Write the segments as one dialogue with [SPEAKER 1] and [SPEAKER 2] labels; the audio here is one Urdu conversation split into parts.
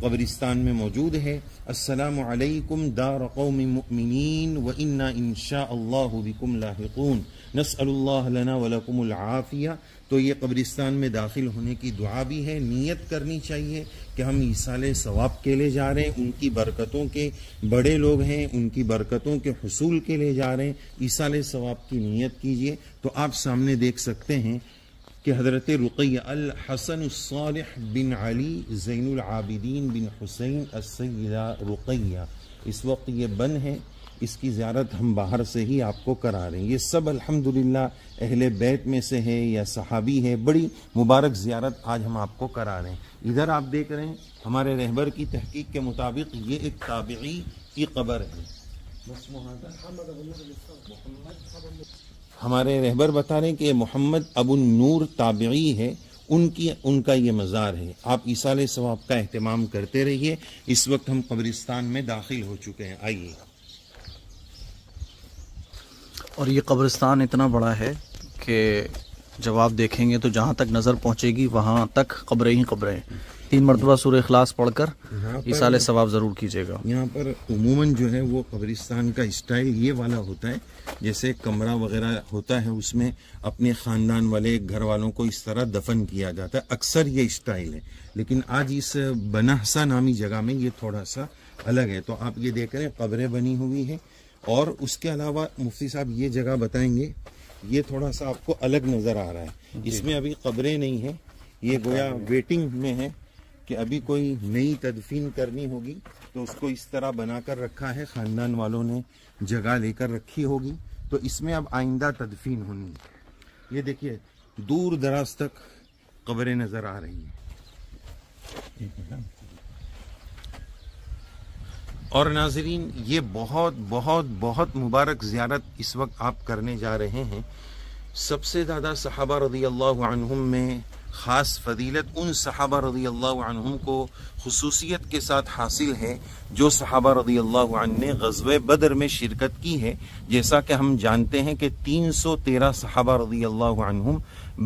[SPEAKER 1] قبرستان میں موجود ہے. السلام علیکم دار قوم مؤمنین وإنا ان شاء اللہ بکم لاحقون نسأل اللہ لنا ولکم العافیہ. تو یہ قبرستان میں داخل ہونے کی دعا بھی ہے. نیت کرنی چاہیے کہ ہم ایصال ثواب کے لیے جا رہے ہیں, ان کی برکتوں کے بڑے لوگ ہیں, ان کی برکتوں کے حصول کے لیے جا رہے ہیں. ایصال ثواب کی نیت کیجیے. تو آپ سامنے دیکھ سکتے ہیں کہ حضرت رقیہ الحسن الصالح بن علی زین العابدین بن حسین السیدہ رقیہ اس وقت یہ بند ہے. اس کی زیارت ہم باہر سے ہی آپ کو کرا رہے ہیں. یہ سب الحمدللہ اہل بیت میں سے ہے یا صحابی ہے. بڑی مبارک زیارت آج ہم آپ کو کرا رہے ہیں. ادھر آپ دیکھ رہے ہیں ہمارے رہبر کی تحقیق کے مطابق یہ ایک تابعی کی قبر ہے. ہمارے رہبر بتا رہے ہیں کہ محمد ابو النور تابعی ہے, ان کا یہ مزار ہے. آپ ایصال ثواب کا اہتمام کرتے رہیے. اس وقت ہم قبرستان میں داخل ہو چکے ہیں. آئیے.
[SPEAKER 2] اور یہ قبرستان اتنا بڑا ہے کہ جب آپ دیکھیں گے تو جہاں تک نظر پہنچے گی وہاں تک قبریں ہی قبریں. 3 مرتبہ سورہ اخلاص پڑھ کر ایصال ثواب ضرور کیجیے گا.
[SPEAKER 1] یہاں پر عموماً جو ہے وہ قبرستان کا اسٹائل یہ والا ہوتا ہے جیسے کمرہ وغیرہ ہوتا ہے, اس میں اپنے خاندان والے گھر والوں کو اس طرح دفن کیا جاتا ہے. اکثر یہ اسٹائل ہے, لیکن آج اس بنحسا نامی جگہ میں یہ تھوڑا سا الگ ہے. تو آپ یہ دیکھ رہے ہیں قبریں بنی ہوئی ہیں. اور اس کے علاوہ مفتی صاحب یہ جگہ بتائیں گے, یہ تھوڑا سا آپ کو الگ نظر آ رہا ہے. اس میں ابھی قبریں نہیں ہیں, یہ گویا ویٹنگ میں ہے کہ ابھی کوئی نئی تدفین کرنی ہوگی تو اس کو اس طرح بنا کر رکھا ہے, خاندان والوں نے جگہ لے کر رکھی ہوگی. تو اس میں اب آئندہ تدفین ہونی ہے. یہ دیکھیے دور دراز تک قبریں نظر آ رہی ہیں. اور ناظرین یہ بہت بہت بہت مبارک زیارت اس وقت آپ کرنے جا رہے ہیں. سب سے زیادہ صحابہ رضی اللہ عنہم میں خاص فضیلت ان صحابہ رضی اللہ عنہم کو خصوصیت کے ساتھ حاصل ہے جو صحابہ رضی اللہ عنہ نے غزوہ بدر میں شرکت کی ہے. جیسا کہ ہم جانتے ہیں کہ 313 صحابہ رضی اللہ عنہم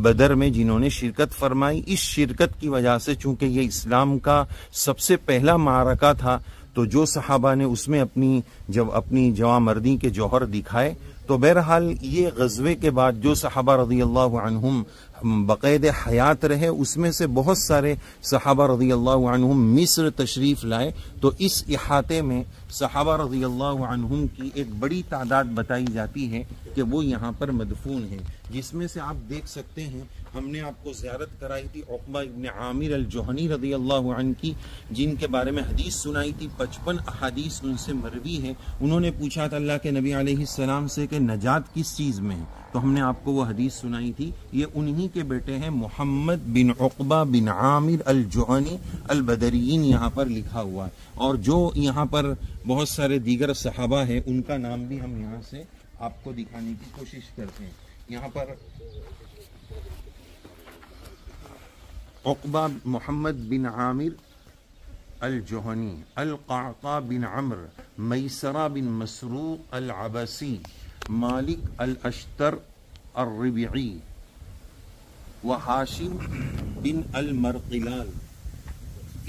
[SPEAKER 1] بدر میں جنہوں نے شرکت فرمائی. اس شرکت کی وجہ سے چونکہ یہ اسلام کا سب سے پہلا معرکہ تھا تو جو صحابہ نے اس میں اپنی جواں مردی کے جوہر دکھائے. تو بہرحال یہ غزوے کے بعد جو صحابہ رضی اللہ عنہم بقید حیات رہے اس میں سے بہت سارے صحابہ رضی اللہ عنہم مصر تشریف لائے. تو اس احاطے میں صحابہ رضی اللہ عنہم کی ایک بڑی تعداد بتائی جاتی ہے کہ وہ یہاں پر مدفون ہیں, جس میں سے آپ دیکھ سکتے ہیں ہم نے آپ کو زیارت کرائی تھی عقبہ ابن عامر الجہنی رضی اللہ عنہ کی, جن کے بارے میں حدیث سنائی تھی. 55 احادیث ان سے مروی ہے. انہوں نے پوچھا تھا اللہ کے نبی علیہ السلام سے کہ نجات کس چیز میں ہے, تو ہم نے آپ کو وہ حدیث سنائی تھی. یہ انہی کے بیٹے ہیں محمد بن عقبہ بن عامر الجہنی البدریین یہاں پر لکھا ہوا ہے. اور جو یہاں پر بہت سارے دیگر صحابہ ہیں ان کا نام بھی ہم یہاں سے آپ کو دکھانے کی کوشش کرتے ہیں. یہاں پر عقبہ محمد بن عامر الجہنی, القعقاع بن عمرو, میسرہ بن مسروق العبسی, مالک الاشتر الربعی, وحاشم بن المرقلال.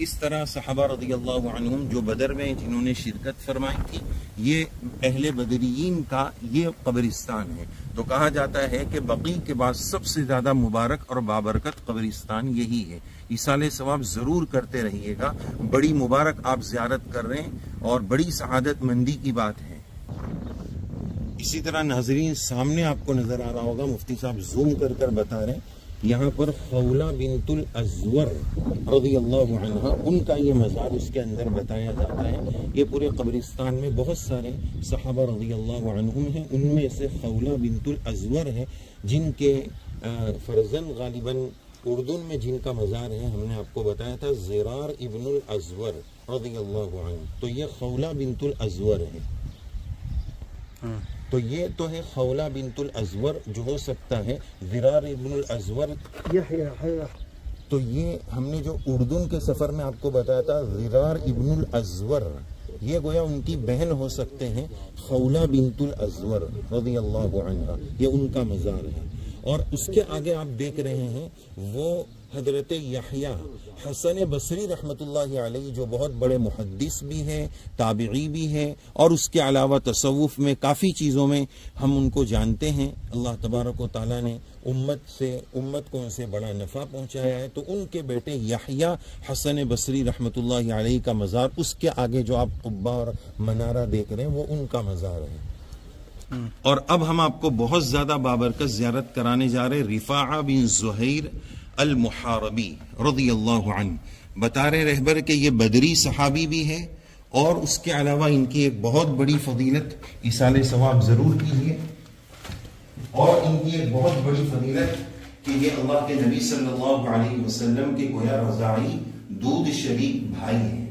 [SPEAKER 1] اس طرح صحابہ رضی اللہ عنہم جو بدر میں جنہوں نے شرکت فرمائی تھی یہ اہل بدریین کا یہ قبرستان ہے. تو کہا جاتا ہے کہ بقیع کے بعد سب سے زیادہ مبارک اور بابرکت قبرستان یہی ہے. ایصال ثواب ضرور کرتے رہیے گا. بڑی مبارک آپ زیارت کر رہے ہیں اور بڑی سعادت مندی کی بات ہے. اسی طرح ناظرین سامنے آپ کو نظر آ رہا ہوگا, مفتی صاحب زوم کر بتا رہے ہیں, یہاں پر خولہ بنت الازور رضی اللہ عنہ ان کا یہ مزار اس کے اندر بتایا جاتا ہے. یہ پورے قبرستان میں بہت سارے صحابہ رضی اللہ عنہم ہیں, ان میں سے خولہ بنت الازور ہے جن کے فرزند غالباً اردن میں جن کا مزار ہے ہم نے آپ کو بتایا تھا زرار ابن الازور رضی اللہ عنہ. تو یہ خولہ بنت الازور ہے. تو یہ تو ہے خولہ بنت الازور جو ہو سکتا ہے زرار ابن الازور. تو یہ ہم نے جو اردن کے سفر میں آپ کو بتایا تھا زرار ابن الازور, یہ گویا ان کی بہن ہو سکتے ہیں خولہ بنت الازور رضی اللہ عنہ, یہ ان کا مزار ہے. اور اس کے آگے آپ دیکھ رہے ہیں وہ حضرت یحییٰ حسن بصری رحمۃ اللہ علیہ، جو بہت بڑے محدث بھی ہیں، تابعی بھی ہیں، اور اس کے علاوہ تصوف میں کافی چیزوں میں ہم ان کو جانتے ہیں۔ اللہ تبارک و تعالیٰ نے امت کو ان سے بڑا نفع پہنچایا ہے۔ تو ان کے بیٹے یحییٰ حسن بصری رحمۃ اللہ علیہ کا مزار، اس کے آگے جو آپ قبہ اور منارہ دیکھ رہے ہیں وہ ان کا مزار ہے۔ اور اب ہم آپ کو بہت زیادہ بابرکت زیارت کرانے جا رہے رفاعہ بن زہیر المحاربی رضی اللہ عنہ۔ بتا رہے رہبر کہ یہ بدری صحابی بھی ہے، اور اس کے علاوہ ان کی ایک بہت بڑی فضیلت، ایصال ثواب ضرور کیجیے، اور ان کی ایک بہت بڑی فضیلت کہ یہ اللہ کے نبی صلی اللہ علیہ وسلم کے گویا رضاعی دودھ شریک بھائی ہیں۔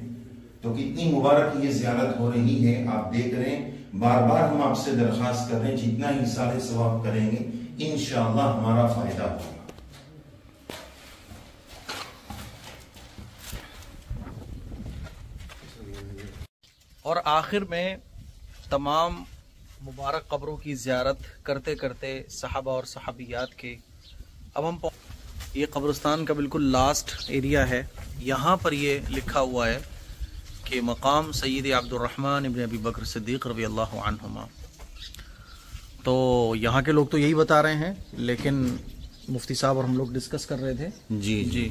[SPEAKER 1] تو کتنی مبارک یہ زیارت ہو رہی ہے، آپ دیکھ رہے ہیں۔ بار بار ہم آپ سے درخواست کر رہے ہیں جتنا ایصال ثواب کریں گے انشاءاللہ ہمارا فائدہ ہوگا۔
[SPEAKER 2] اور آخر میں تمام مبارک قبروں کی زیارت کرتے کرتے صحابہ اور صحابیات کے اب ہم یہ قبرستان کا بالکل لاسٹ ایریا ہے۔ یہاں پر یہ لکھا ہوا ہے کہ مقام سید عبد الرحمن ابن ابی بکر صدیق رضی اللہ عنہما۔ تو یہاں کے لوگ تو یہی بتا رہے ہیں، لیکن مفتی صاحب اور ہم لوگ ڈسکس کر رہے تھے۔
[SPEAKER 1] جی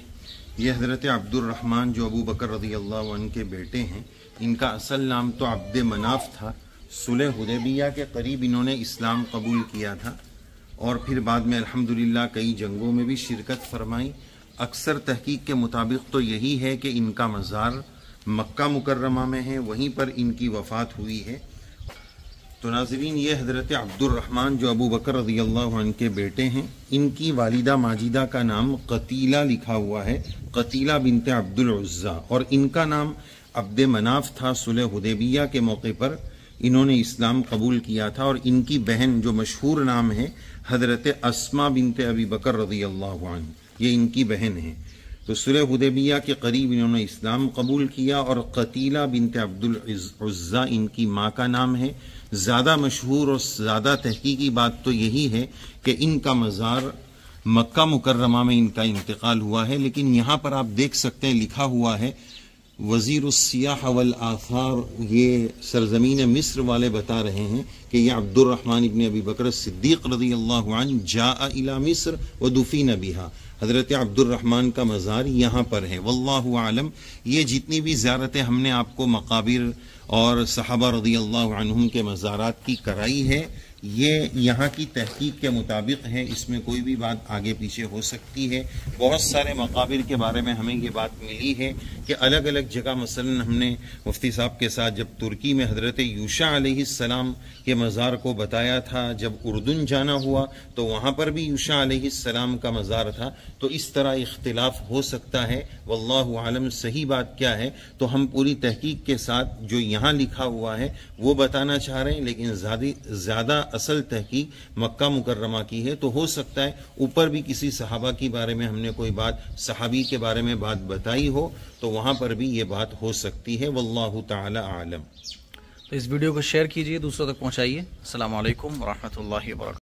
[SPEAKER 1] یہ حضرت عبد الرحمن جو ابو بکر رضی اللہ عنہ کے بیٹے ہیں، ان کا اصل نام تو عبد مناف تھا۔ صلح حدیبیہ کے قریب انہوں نے اسلام قبول کیا تھا، اور پھر بعد میں الحمدللہ کئی جنگوں میں بھی شرکت فرمائی۔ اکثر تحقیق کے مطابق تو یہی ہے کہ ان کا مزار مکہ مکرمہ میں ہے، وہیں پر ان کی وفات ہوئی ہے۔ تو ناظرین، یہ حضرت عبد الرحمن جو ابو بکر رضی اللہ عنہ کے بیٹے ہیں، ان کی والدہ ماجدہ کا نام قتیلہ لکھا ہوا ہے، قتیلہ بنت عبد العزیٰ، اور ان کا نام عبد مناف تھا۔ صلح حدیبیہ کے موقع پر انہوں نے اسلام قبول کیا تھا، اور ان کی بہن جو مشہور نام ہے حضرت اسما بنت ابی بکر رضی اللہ عنہ، یہ ان کی بہن ہے۔ تو صلح حدیبیہ کے قریب انہوں نے اسلام قبول کیا، اور قتیلہ بنت عبد العزیٰ ان کی ماں کا نام ہے۔ زیادہ مشہور اور زیادہ تحقیقی بات تو یہی ہے کہ ان کا مزار مکہ مکرمہ میں ان کا انتقال ہوا ہے، لیکن یہاں پر آپ دیکھ سکتے ہیں لکھا ہوا ہے وزیر السیاح والآثار، یہ سرزمین مصر والے بتا رہے ہیں کہ یہ عبد الرحمن ابن ابی بکر صدیق رضی اللہ عنہ جاء الی مصر ودفن بہا، حضرت عبد الرحمن کا مزار یہاں پر ہے۔ واللہ عالم، یہ جتنی بھی زیارتیں ہم نے آپ کو مقابر اور صحابہ رضی اللہ عنہم کے مزارات کی کرائی ہے، یہ یہاں کی تحقیق کے مطابق ہے، اس میں کوئی بھی بات آگے پیچھے ہو سکتی ہے۔ بہت سارے مقابر کے بارے میں ہمیں یہ بات ملی ہے کہ الگ الگ جگہ، مثلا ہم نے مفتی صاحب کے ساتھ جب ترکی میں حضرت یوشع علیہ السلام کے مزار کو بتایا تھا، جب اردن جانا ہوا تو وہاں پر بھی یوشع علیہ السلام کا مزار تھا۔ تو اس طرح اختلاف ہو سکتا ہے، واللہ عالم صحیح بات کیا ہے۔ تو ہم پوری تحقیق کے ساتھ جو یہاں لکھا ہوا ہے وہ بتانا چاہ رہے ہیں، لیکن زیادہ اصل تحقیق مکہ مکرمہ کی ہے۔ تو ہو سکتا ہے اوپر بھی کسی صحابہ کے بارے میں ہم نے کوئی بات، صحابی کے بارے میں بات بتائی ہو، تو وہاں پر بھی یہ بات ہو سکتی ہے۔ واللہ تعالی اعلم۔
[SPEAKER 2] تو اس ویڈیو کو شیئر کیجئے، دوسروں تک پہنچائیے۔ السلام علیکم ورحمۃ اللہ وبرکاتہ۔